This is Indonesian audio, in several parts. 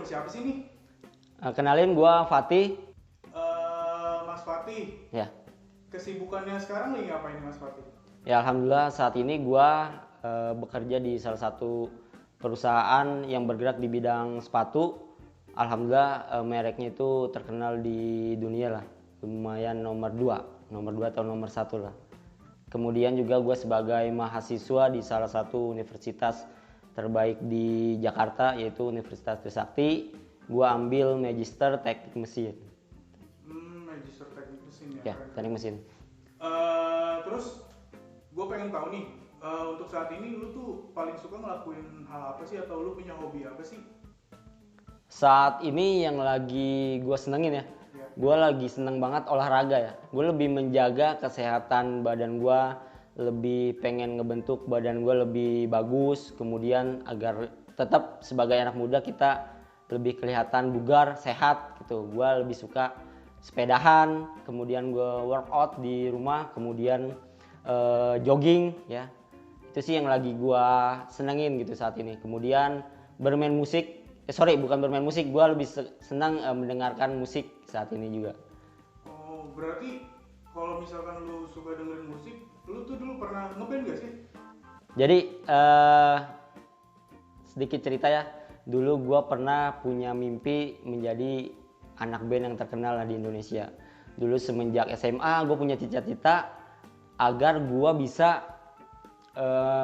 siapa sih nih? Kenalin gua Fatih. Mas Fatih, Ya. kesibukannya sekarang lagi ngapain Mas Fatih? Ya alhamdulillah saat ini gua bekerja di salah satu perusahaan yang bergerak di bidang sepatu. Alhamdulillah mereknya itu terkenal di dunia lah. Lumayan nomor 2 atau nomor 1 lah. Kemudian juga gue sebagai mahasiswa di salah satu universitas terbaik di Jakarta, yaitu Universitas Trisakti. Gue ambil Magister Teknik Mesin. Magister Teknik Mesin Ya, teknik mesin. Terus gue pengen tahu nih, untuk saat ini lu tuh paling suka ngelakuin hal apa sih, atau lu punya hobi apa sih? Saat ini yang lagi gue senengin ya, gue lagi seneng banget olahraga ya. Gue lebih menjaga kesehatan badan gue, lebih pengen ngebentuk badan gue lebih bagus. Kemudian agar tetap sebagai anak muda kita lebih kelihatan bugar, sehat gitu. Gue lebih suka sepedahan, kemudian gue workout di rumah, kemudian jogging ya. Itu sih yang lagi gue senengin gitu saat ini. Kemudian bermain musik. Bukan bermain musik, gue lebih senang mendengarkan musik saat ini juga. Oh, berarti kalau misalkan lu suka dengerin musik, lu tuh dulu pernah ngeband gak sih? Jadi sedikit cerita ya, dulu gue pernah punya mimpi menjadi anak band yang terkenal lah di Indonesia. Dulu semenjak SMA gue punya cita-cita agar gue bisa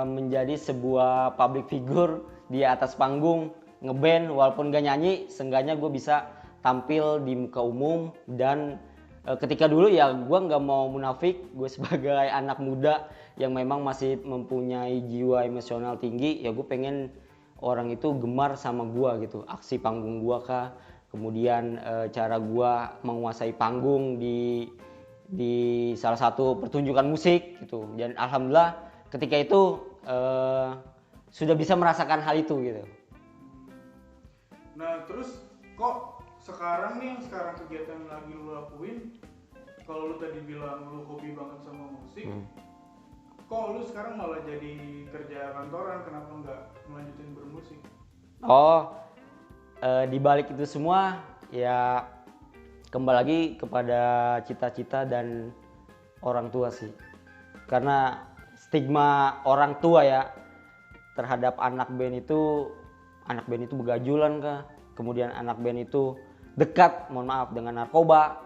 menjadi sebuah public figure di atas panggung, ngeband walaupun gak nyanyi, seenggaknya gue bisa tampil di muka umum. Dan ketika dulu ya gue nggak mau munafik, gue sebagai anak muda yang memang masih mempunyai jiwa emosional tinggi, ya gue pengen orang itu gemar sama gue gitu, aksi panggung gue kah, kemudian cara gue menguasai panggung di salah satu pertunjukan musik gitu. Dan alhamdulillah ketika itu sudah bisa merasakan hal itu gitu. Nah, terus kok sekarang nih, yang sekarang kegiatan yang lagi lu lakuin, kalau lu tadi bilang lu hobi banget sama musik, kok lu sekarang malah jadi kerja kantoran, kenapa nggak melanjutin bermusik? Di balik itu semua ya kembali lagi kepada cita-cita dan orang tua sih. Karena stigma orang tua ya terhadap anak band itu begajulan kah, kemudian anak band itu dekat dengan narkoba,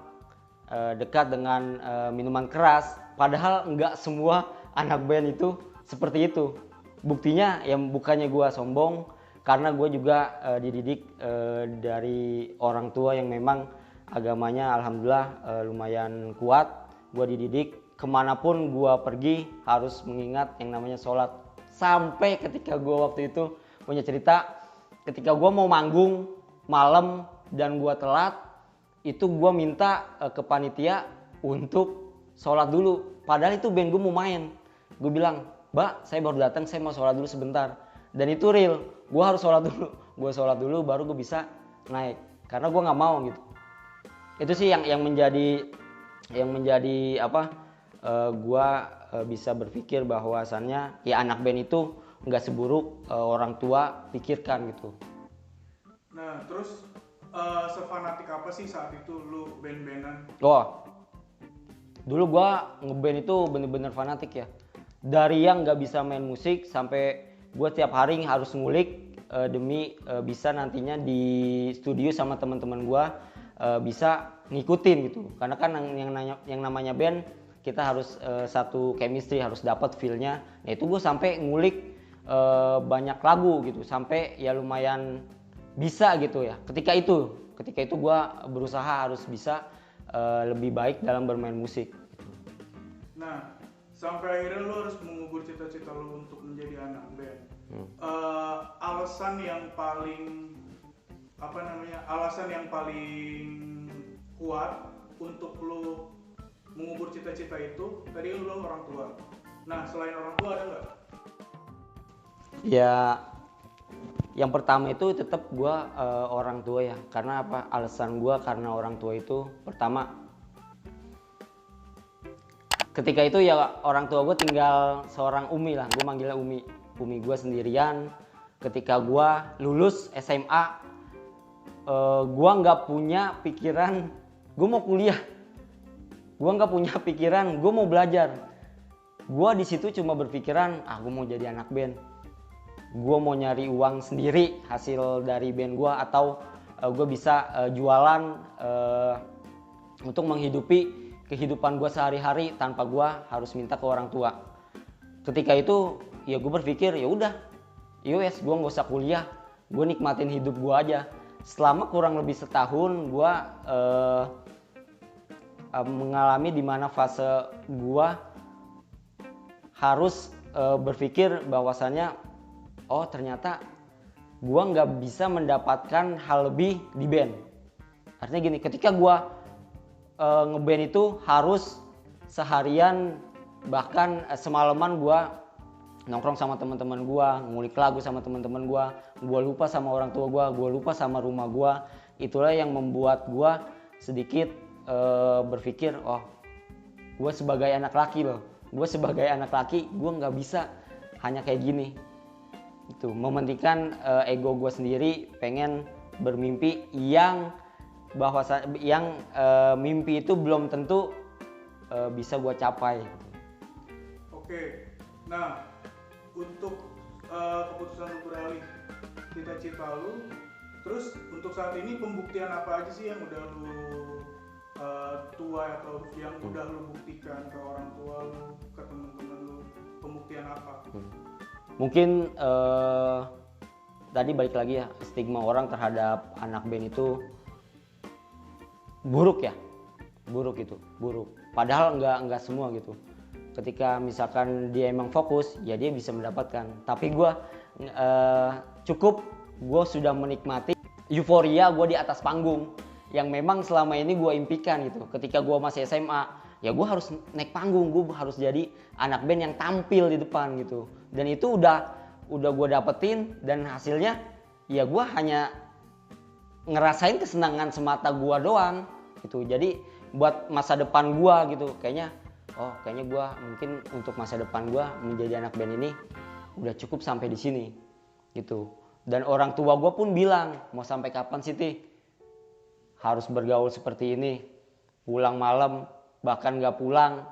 dekat dengan minuman keras, padahal enggak semua anak band itu seperti itu. Buktinya ya bukannya gue sombong, karena gue juga dididik dari orang tua yang memang agamanya alhamdulillah lumayan kuat. Gue dididik kemanapun gue pergi harus mengingat yang namanya sholat. Sampai ketika gue waktu itu punya cerita, ketika gue mau manggung malam dan gue telat, itu gue minta ke panitia untuk sholat dulu. Padahal itu band gue mau main. Gue bilang, "Mbak, saya baru datang, saya mau sholat dulu sebentar." Dan itu real, gue harus sholat dulu. Gue sholat dulu baru gue bisa naik. Karena gue nggak mau gitu. Itu sih yang menjadi gue bisa berpikir bahwasannya ya anak band itu nggak seburuk orang tua pikirkan gitu. Nah, terus sefanatik apa sih saat itu lu band-bandan? Dulu gue ngeband itu bener-bener fanatik ya. Dari yang nggak bisa main musik sampai gue tiap hari harus ngulik demi bisa nantinya di studio sama teman-teman gue bisa ngikutin gitu. Karena kan yang namanya band kita harus satu chemistry, harus dapat feel-nya. Nah itu gue sampai ngulik banyak lagu gitu, sampai ya lumayan bisa gitu ya. Ketika itu gue berusaha harus bisa lebih baik dalam bermain musik. Nah, sampai akhirnya lo harus mengubur cita-cita lo untuk menjadi anak band. Alasan yang paling kuat untuk lo mengubur cita-cita itu, tadi lo bilang orang tua. Nah, selain orang tua ada nggak? Ya, yang pertama itu tetap gue orang tua ya. Karena apa? Alasan gue karena orang tua itu pertama, ketika itu ya orang tua gue tinggal seorang Umi lah. Gue manggilnya Umi gue sendirian. Ketika gue lulus SMA, gua nggak punya pikiran gua mau kuliah, gua nggak punya pikiran gua mau belajar. Gua di situ cuma berpikiran gua mau jadi anak band, gua mau nyari uang sendiri hasil dari band gua, atau gua bisa jualan untuk menghidupi kehidupan gua sehari-hari tanpa gua harus minta ke orang tua. Ketika itu ya gue berpikir ya udah, yowes gue nggak usah kuliah, gue nikmatin hidup gue aja. Selama kurang lebih setahun gue mengalami dimana fase gue harus berpikir bahwasannya oh ternyata gue nggak bisa mendapatkan hal lebih di band. Artinya gini, ketika gue ngeband itu harus seharian bahkan semalaman gue nongkrong sama teman-teman gue, ngulik lagu sama teman-teman gue lupa sama orang tua gue lupa sama rumah gue. Itulah yang membuat gue sedikit berpikir, oh gue sebagai anak laki gue nggak bisa hanya kayak gini. Itu mementingkan ego gue sendiri, pengen bermimpi yang mimpi itu belum tentu bisa gue capai. Oke, nah untuk keputusan lu beralih cita-cita lu, terus untuk saat ini pembuktian apa aja sih yang udah lu tua atau yang udah lu buktikan ke orang tua lu, ke teman-teman lu, pembuktian apa? Mungkin tadi balik lagi ya, stigma orang terhadap anak band itu buruk itu. Padahal nggak semua gitu. Ketika misalkan dia emang fokus, ya dia bisa mendapatkan. Tapi gue gue sudah menikmati euforia gue di atas panggung yang memang selama ini gue impikan gitu. Ketika gue masih SMA, ya gue harus naik panggung, gue harus jadi anak band yang tampil di depan gitu. Dan itu udah gue dapetin, dan hasilnya ya gue hanya ngerasain kesenangan semata gue doang gitu. Jadi buat masa depan gue gitu, kayaknya gue mungkin untuk masa depan gue menjadi anak band ini udah cukup sampai di sini gitu. Dan orang tua gue pun bilang, mau sampai kapan sih Ti harus bergaul seperti ini, pulang malam bahkan nggak pulang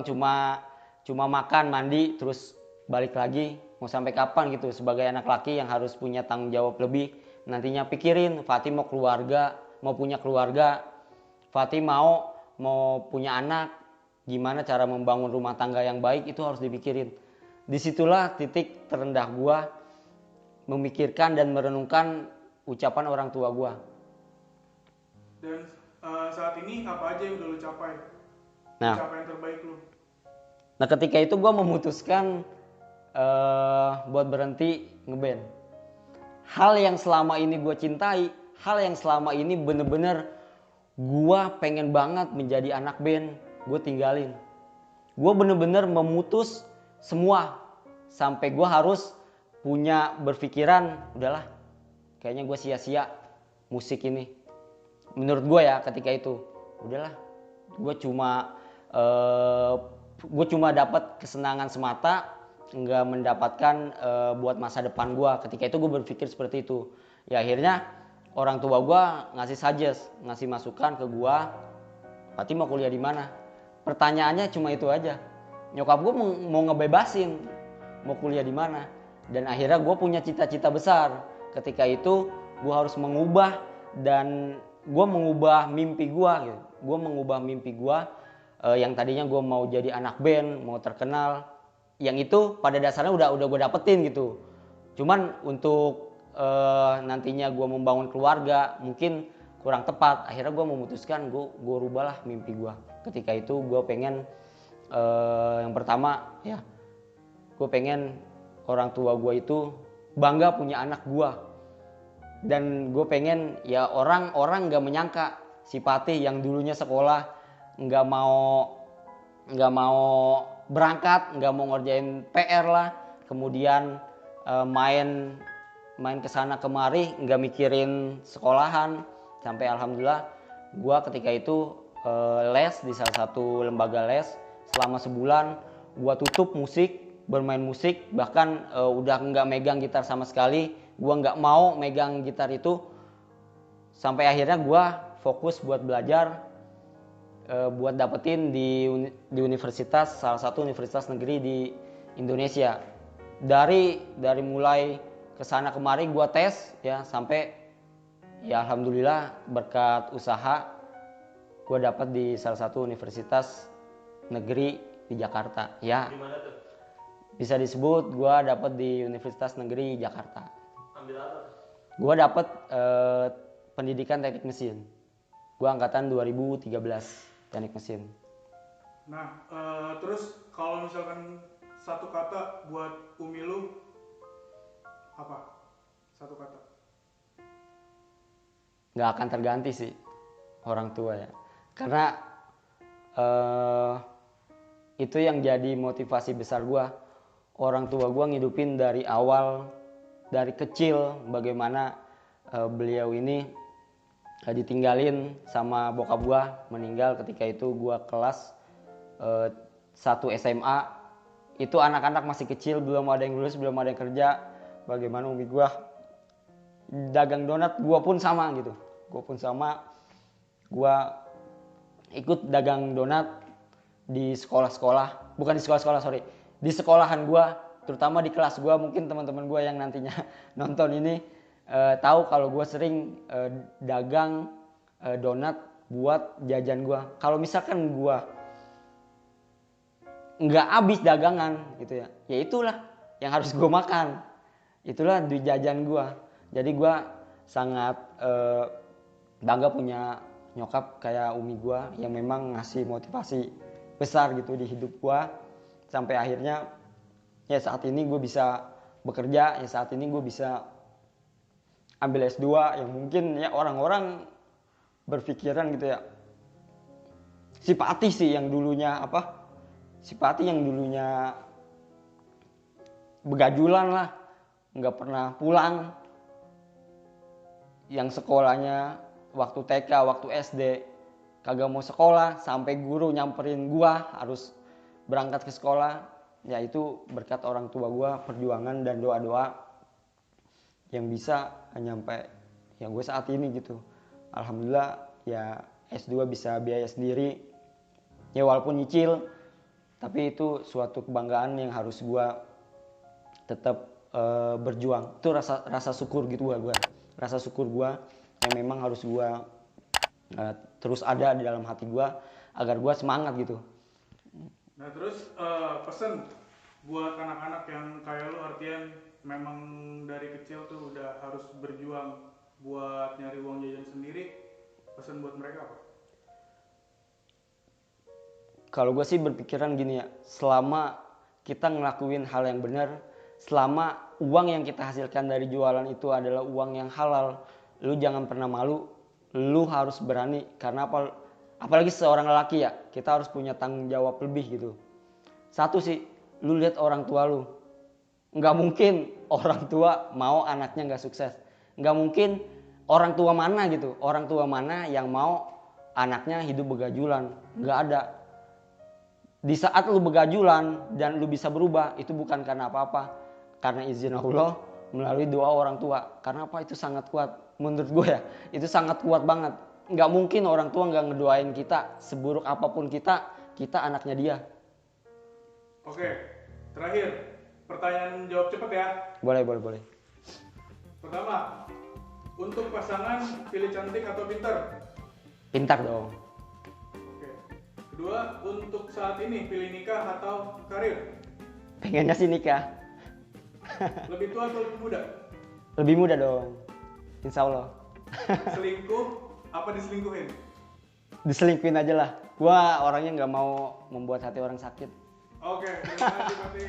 cuma makan mandi terus balik lagi, mau sampai kapan gitu sebagai anak laki yang harus punya tanggung jawab lebih. Nantinya pikirin Fatih mau punya keluarga, Fatih mau punya anak, gimana cara membangun rumah tangga yang baik, itu harus dipikirin. Disitulah titik terendah gua memikirkan dan merenungkan ucapan orang tua gua. Dan saat ini apa aja yang udah lu capai? Pencapaian terbaik lu? Nah ketika itu gua memutuskan buat berhenti ngeband. Hal yang selama ini gua cintai, hal yang selama ini bener-bener gua pengen banget menjadi anak band, gue tinggalin. Gue bener-bener memutus semua, sampai gue harus punya berpikiran, udahlah kayaknya gue sia-sia musik ini. Menurut gue ya ketika itu, udahlah gue cuma dapat kesenangan semata, nggak mendapatkan buat masa depan gue. Ketika itu gue berpikir seperti itu. Ya akhirnya orang tua gue ngasih masukan ke gue, Fatih mau kuliah di mana? Pertanyaannya cuma itu aja. Nyokap gue mau ngebebasin mau kuliah di mana. Dan akhirnya gue punya cita-cita besar. Ketika itu gue harus mengubah mimpi gue gitu. Gue mengubah mimpi gue yang tadinya gue mau jadi anak band, mau terkenal. Yang itu pada dasarnya udah gue dapetin gitu. Cuman untuk nantinya gue membangun keluarga mungkin kurang tepat. Akhirnya gue memutuskan gue rubahlah mimpi gue. Ketika itu gue pengen yang pertama ya, gue pengen orang tua gue itu bangga punya anak gue. Dan gue pengen ya orang gak menyangka si Fatih yang dulunya sekolah gak mau berangkat, gak mau ngerjain PR lah, kemudian main kesana kemari gak mikirin sekolahan, sampai alhamdulillah gue ketika itu les di salah satu lembaga les selama sebulan. Gue tutup bermain musik, bahkan udah nggak megang gitar sama sekali. Gue nggak mau megang gitar itu sampai akhirnya gue fokus buat belajar, buat dapetin di universitas, salah satu universitas negeri di Indonesia. Dari mulai kesana kemari gue tes ya, sampai ya alhamdulillah berkat usaha gue dapat di salah satu universitas negeri di Jakarta ya. Gimana tuh? Bisa disebut gue dapat di Universitas Negeri Jakarta. Ambil apa? Gue dapat pendidikan teknik mesin. Gue angkatan 2013 teknik mesin. Nah, terus kalau misalkan satu kata buat Umi lu apa? Satu kata. Nggak akan terganti sih orang tua ya. Karena itu yang jadi motivasi besar gue. Orang tua gue ngidupin dari awal, dari kecil, bagaimana beliau ini ditinggalin sama bokap gue, meninggal ketika itu gue kelas 1 SMA. Itu anak-anak masih kecil, belum ada yang lulus, belum ada yang kerja. Bagaimana umi gue dagang donat, gue pun sama gitu. Gue ikut dagang donat di sekolah-sekolah, bukan di sekolah-sekolah, sorry, di sekolahan gue, terutama di kelas gue. Mungkin teman-teman gue yang nantinya nonton ini tahu kalau gue sering dagang donat buat jajan gue. Kalau misalkan gue nggak habis dagangan gitu ya, ya itulah yang harus gue makan, itulah di jajan gue. Jadi gue sangat bangga punya nyokap kayak umi gue yang memang ngasih motivasi besar gitu di hidup gue, sampai akhirnya ya saat ini gue bisa bekerja, ya saat ini gue bisa ambil S2 yang mungkin ya orang-orang berpikiran gitu ya, si Pati sih yang dulunya begajulan lah, nggak pernah pulang, yang sekolahnya waktu TK, waktu SD kagak mau sekolah, sampai guru nyamperin gua harus berangkat ke sekolah. Ya itu berkat orang tua gua, perjuangan dan doa-doa yang bisa nyampe yang gue saat ini gitu. Alhamdulillah ya S2 bisa biaya sendiri, ya walaupun nyicil, tapi itu suatu kebanggaan yang harus gua tetap berjuang. Itu rasa syukur gitu gua. Rasa syukur gua yang memang harus gua terus ada di dalam hati gua agar gua semangat gitu. Nah terus pesen buat anak-anak yang kayak lu, artian memang dari kecil tuh udah harus berjuang buat nyari uang jajan sendiri, pesen buat mereka apa? Kalau gue sih berpikiran gini ya, selama kita ngelakuin hal yang benar, selama uang yang kita hasilkan dari jualan itu adalah uang yang halal, lu jangan pernah malu, lu harus berani. Karena apalagi seorang lelaki ya, kita harus punya tanggung jawab lebih gitu. Satu sih, lu lihat orang tua lu, nggak mungkin orang tua mau anaknya nggak sukses, nggak mungkin. Orang tua mana gitu, orang tua mana yang mau anaknya hidup begajulan, nggak ada. Di saat lu begajulan dan lu bisa berubah, itu bukan karena apa-apa, karena izin Allah melalui doa orang tua. Karena apa? Itu sangat kuat, menurut gue ya, itu sangat kuat banget. Nggak mungkin orang tua nggak ngedoain kita, seburuk apapun kita anaknya dia. Oke, terakhir pertanyaan jawab cepat ya. Boleh. Pertama, untuk pasangan pilih cantik atau pintar? Pintar dong. Oke. Kedua, untuk saat ini pilih nikah atau karir? Pengennya sih nikah. Lebih tua atau lebih muda? Lebih muda dong, insya Allah. Selingkuh apa diselingkuhin? Diselingkuhin aja lah. Gua orangnya nggak mau membuat hati orang sakit. Oke, terima kasih Pati.